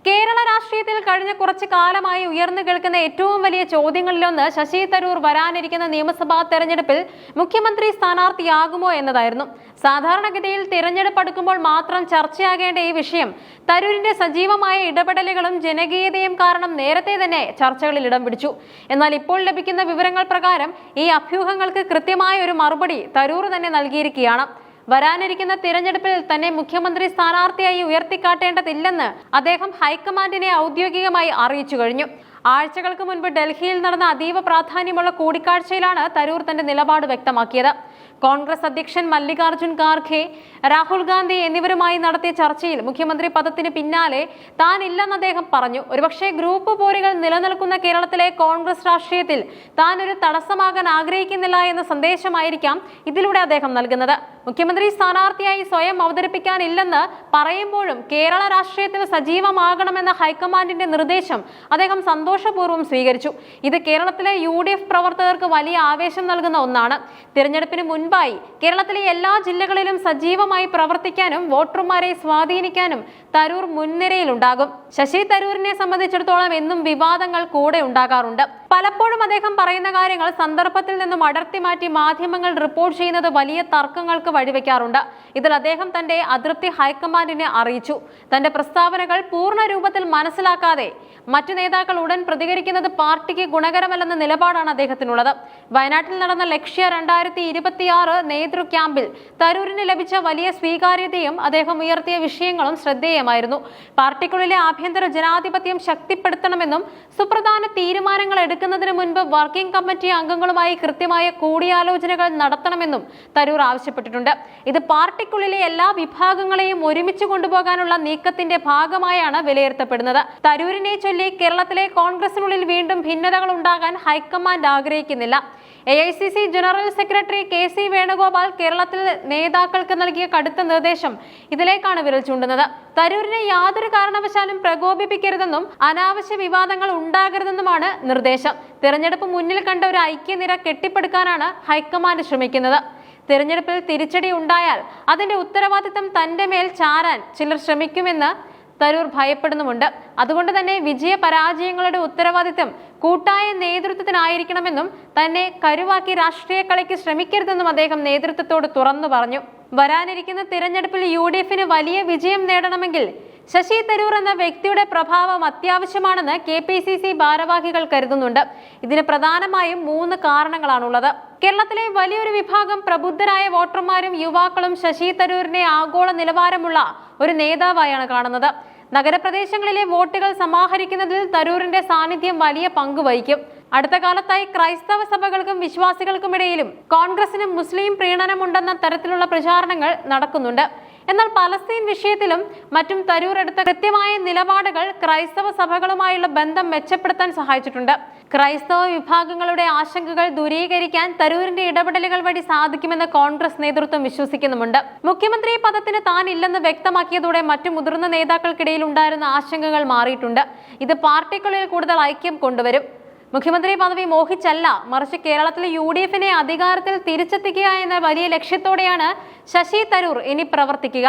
കേരള രാഷ്ട്രീയത്തിൽ കഴിഞ്ഞ കുറച്ചു കാലമായി ഉയർന്നു കേൾക്കുന്ന ഏറ്റവും വലിയ ചോദ്യങ്ങളിലൊന്ന് ശശി തരൂർ വരാനിരിക്കുന്ന നിയമസഭാ തെരഞ്ഞെടുപ്പിൽ മുഖ്യമന്ത്രി സ്ഥാനാർത്ഥിയാകുമോ എന്നതായിരുന്നു. സാധാരണഗതിയിൽ തിരഞ്ഞെടുപ്പ് അടുക്കുമ്പോൾ മാത്രം ചർച്ചയാകേണ്ട ഈ വിഷയം തരൂരിന്റെ സജീവമായ ഇടപെടലുകളും ജനകീയതയും കാരണം നേരത്തെ തന്നെ ചർച്ചകളിൽ ഇടം പിടിച്ചു. എന്നാൽ ഇപ്പോൾ ലഭിക്കുന്ന വിവരങ്ങൾ പ്രകാരം ഈ അഭ്യൂഹങ്ങൾക്ക് കൃത്യമായ ഒരു മറുപടി തരൂർ തന്നെ നൽകിയിരിക്കുകയാണ്. വരാനിരിക്കുന്ന തിരഞ്ഞെടുപ്പിൽ തന്നെ മുഖ്യമന്ത്രി സ്ഥാനാർത്ഥിയായി ഉയർത്തിക്കാട്ടേണ്ടതില്ലെന്ന് അദ്ദേഹം ഹൈക്കമാൻഡിനെ ഔദ്യോഗികമായി അറിയിച്ചു കഴിഞ്ഞു. ആഴ്ചകൾക്ക് മുൻപ് ഡൽഹിയിൽ നടന്ന അതീവ പ്രാധാന്യമുള്ള കൂടിക്കാഴ്ചയിലാണ് തരൂർ തന്റെ നിലപാട് വ്യക്തമാക്കിയത്. കോൺഗ്രസ് അധ്യക്ഷൻ മല്ലികാർജുൻ ഖാർഗെ, രാഹുൽ ഗാന്ധി എന്നിവരുമായി നടത്തിയ ചർച്ചയിൽ മുഖ്യമന്ത്രി പദത്തിന് പിന്നാലെ താൻ ഇല്ലെന്ന് അദ്ദേഹം പറഞ്ഞു. ഒരുപക്ഷെ ഗ്രൂപ്പ് പോരുകൾ നിലനിൽക്കുന്ന കേരളത്തിലെ കോൺഗ്രസ് രാഷ്ട്രീയത്തിൽ താൻ ഒരു തടസ്സമാകാൻ ആഗ്രഹിക്കുന്നില്ല എന്ന സന്ദേശമായിരിക്കാം ഇതിലൂടെ അദ്ദേഹം നൽകുന്നത്. മുഖ്യമന്ത്രി സ്ഥാനാർത്ഥിയായി സ്വയം അവതരിപ്പിക്കാനില്ലെന്ന് പറയുമ്പോഴും കേരള രാഷ്ട്രീയത്തിൽ സജീവമാകണമെന്ന ഹൈക്കമാൻഡിന്റെ നിർദ്ദേശം അദ്ദേഹം സന്തോഷപൂർവ്വം സ്വീകരിച്ചു. ഇത് കേരളത്തിലെ UDF പ്രവർത്തകർക്ക് വലിയ ആവേശം നൽകുന്ന ഒന്നാണ്. തിരഞ്ഞെടുപ്പിന് മുൻപായി കേരളത്തിലെ എല്ലാ ജില്ലകളിലും സജീവമായി പ്രവർത്തിക്കാനും വോട്ടർമാരെ സ്വാധീനിക്കാനും തരൂർ മുൻനിരയിലുണ്ടാകും. ശശി തരൂരിനെ സംബന്ധിച്ചിടത്തോളം എന്നും വിവാദങ്ങൾ കൂടെ ഉണ്ടാകാറുണ്ട്. പലപ്പോഴും അദ്ദേഹം പറയുന്ന കാര്യങ്ങൾ സന്ദർഭത്തിൽ നിന്നും അടർത്തി മാറ്റി മാധ്യമങ്ങൾ റിപ്പോർട്ട് ചെയ്യുന്നത് വലിയ തർക്കങ്ങൾക്ക് വഴിവെക്കാറുണ്ട്. ഇതിൽ അദ്ദേഹം തന്റെ അതൃപ്തി ഹൈക്കമാൻഡിനെ അറിയിച്ചു. തന്റെ പ്രസ്താവനകൾ പൂർണ്ണ രൂപത്തിൽ മനസ്സിലാക്കാതെ മറ്റു നേതാക്കൾ ഉടൻ പ്രതികരിക്കുന്നത് പാർട്ടിക്ക് ഗുണകരമല്ലെന്ന നിലപാടാണ് അദ്ദേഹത്തിനുള്ളത്. വയനാട്ടിൽ നടന്ന ലക്ഷ്യ 2026 നേതൃ ക്യാമ്പിൽ തരൂരിന് ലഭിച്ച വലിയ സ്വീകാര്യതയും അദ്ദേഹം ഉയർത്തിയ വിഷയങ്ങളും ശ്രദ്ധേയമായിരുന്നു. പാർട്ടിക്കുള്ളിലെ ആഭ്യന്തര ജനാധിപത്യം ശക്തിപ്പെടുത്തണമെന്നും സുപ്രധാന തീരുമാനങ്ങൾ എടുക്കുന്നതിന് മുൻപ് വർക്കിംഗ് കമ്മിറ്റി അംഗങ്ങളുമായി കൃത്യമായ കൂടിയാലോചനകൾ നടത്തണമെന്നും തരൂർ ആവശ്യപ്പെട്ടിട്ടുണ്ട്. ഇത് പാർട്ടിക്കുള്ളിലെ എല്ലാ വിഭാഗങ്ങളെയും ഒരുമിച്ച് കൊണ്ടുപോകാനുള്ള നീക്കത്തിന്റെ ഭാഗമായാണ് വിലയിരുത്തപ്പെടുന്നത്. തരൂരിനെ ചൊല്ലി കേരളത്തിലെ കോൺഗ്രസിനുള്ളിൽ വീണ്ടും ഭിന്നതകൾ ഉണ്ടാകാൻ ഹൈക്കമാൻഡ് ആഗ്രഹിക്കുന്നില്ല. AICC general secretary KC Venugopal കേരളത്തിൽ നേതാക്കൾക്ക് നൽകിയ കടുത്ത നിർദ്ദേശം ഇതിലേക്കാണ് വിരൽ ചൂണ്ടുന്നത്. തരൂരിനെ യാതൊരു കാരണവശാലും പ്രകോപിപ്പിക്കരുതെന്നും അനാവശ്യ വിവാദങ്ങൾ ഉണ്ടാകരുതെന്നുമാണ് നിർദ്ദേശം. തിരഞ്ഞെടുപ്പ് മുന്നിൽ കണ്ട ഒരു ഐക്യനിര കെട്ടിപ്പടുക്കാനാണ് ഹൈക്കമാൻഡ് ശ്രമിക്കുന്നത്. തിരഞ്ഞെടുപ്പിൽ തിരിച്ചടി ഉണ്ടായാൽ അതിന്റെ ഉത്തരവാദിത്തം തന്റെ മേൽ ചാരാൻ ചിലർ ശ്രമിക്കുമെന്ന് തരൂർ ഭയപ്പെടുന്നുമുണ്ട്. അതുകൊണ്ട് തന്നെ വിജയ പരാജയങ്ങളുടെ ഉത്തരവാദിത്തം കൂട്ടായ നേതൃത്വത്തിനായിരിക്കണമെന്നും തന്നെ കരുവാക്കി രാഷ്ട്രീയ കളിക്ക് ശ്രമിക്കരുതെന്നും അദ്ദേഹം നേതൃത്വത്തോട് തുറന്നു പറഞ്ഞു. വരാനിരിക്കുന്ന തിരഞ്ഞെടുപ്പിൽ UDFന് വലിയ വിജയം നേടണമെങ്കിൽ ശശി തരൂർ എന്ന വ്യക്തിയുടെ പ്രഭാവം അത്യാവശ്യമാണെന്ന് KPCC ഭാരവാഹികൾ കരുതുന്നുണ്ട്. ഇതിന് പ്രധാനമായും 3 കാരണങ്ങളാണുള്ളത്. കേരളത്തിലെ വലിയൊരു വിഭാഗം പ്രബുദ്ധരായ വോട്ടർമാരും യുവാക്കളും ശശി തരൂരിനെ ആഗോള നിലവാരമുള്ള ഒരു നേതാവായാണ് കാണുന്നത്. നഗരപ്രദേശങ്ങളിലെ വോട്ടുകൾ സമാഹരിക്കുന്നതിൽ തരൂരിന്റെ സാന്നിധ്യം വലിയ പങ്ക് വഹിക്കും. അടുത്ത കാലത്തായി ക്രൈസ്തവ സഭകൾക്കും വിശ്വാസികൾക്കുമിടയിലും കോൺഗ്രസിന് മുസ്ലിം പ്രീണനമുണ്ടെന്ന തരത്തിലുള്ള പ്രചാരണങ്ങൾ നടക്കുന്നുണ്ട്. എന്നാൽ പലസ്തീൻ വിഷയത്തിലും മറ്റും തരൂർ എടുത്ത കൃത്യമായ നിലപാടുകൾ ക്രൈസ്തവ സഭകളുമായുള്ള ബന്ധം മെച്ചപ്പെടുത്താൻ സഹായിച്ചിട്ടുണ്ട്. ക്രൈസ്തവ വിഭാഗങ്ങളുടെ ആശങ്കകൾ ദൂരീകരിക്കാൻ തരൂരിന്റെ ഇടപെടലുകൾ വഴി സാധിക്കുമെന്ന് കോൺഗ്രസ് നേതൃത്വം വിശ്വസിക്കുന്നുമുണ്ട്. മുഖ്യമന്ത്രി പദത്തിന് താൻ ഇല്ലെന്ന് വ്യക്തമാക്കിയതോടെ മറ്റു മുതിർന്ന നേതാക്കൾക്കിടയിൽ ഉണ്ടായിരുന്ന ആശങ്കകൾ മാറിയിട്ടുണ്ട്. ഇത് പാർട്ടിക്കുള്ളിൽ കൂടുതൽ ഐക്യം കൊണ്ടുവരും. മുഖ്യമന്ത്രി പദവി മോഹിച്ചല്ല, മറിച്ച് കേരളത്തിലെ UDFനെ അധികാരത്തിൽ തിരിച്ചെത്തിക്കുക എന്ന വലിയ ലക്ഷ്യത്തോടെയാണ് ശശി തരൂർ ഇനി പ്രവർത്തിക്കുക.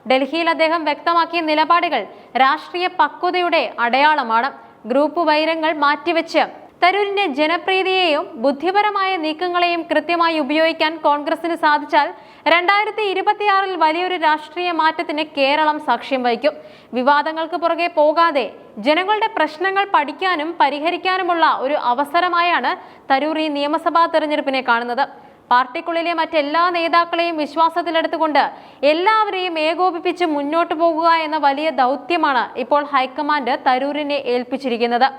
ഡൽഹിയിൽ അദ്ദേഹം വ്യക്തമാക്കിയ നിലപാടുകൾ രാഷ്ട്രീയ പക്വതയുടെ അടയാളമാണ്. ഗ്രൂപ്പ് വൈരങ്ങൾ മാറ്റിവെച്ച് തരൂരിന്റെ ജനപ്രീതിയെയും ബുദ്ധിപരമായ നീക്കങ്ങളെയും കൃത്യമായി ഉപയോഗിക്കാൻ കോൺഗ്രസിന് സാധിച്ചാൽ 2026 വലിയൊരു രാഷ്ട്രീയ മാറ്റത്തിന് കേരളം സാക്ഷ്യം വഹിക്കും. വിവാദങ്ങൾക്ക് പുറകെ പോകാതെ ജനങ്ങളുടെ പ്രശ്നങ്ങൾ പഠിക്കാനും പരിഹരിക്കാനുമുള്ള ഒരു അവസരമായാണ് തരൂർ ഈ നിയമസഭാ തെരഞ്ഞെടുപ്പിനെ കാണുന്നത്. പാർട്ടിക്കുള്ളിലെ മറ്റെല്ലാ നേതാക്കളെയും വിശ്വാസത്തിലെടുത്തുകൊണ്ട് എല്ലാവരെയും ഏകോപിപ്പിച്ച് മുന്നോട്ടു പോകുക എന്ന വലിയ ദൗത്യമാണ് ഇപ്പോൾ ഹൈക്കമാൻഡ് തരൂരിനെ ഏൽപ്പിച്ചിരിക്കുന്നത്.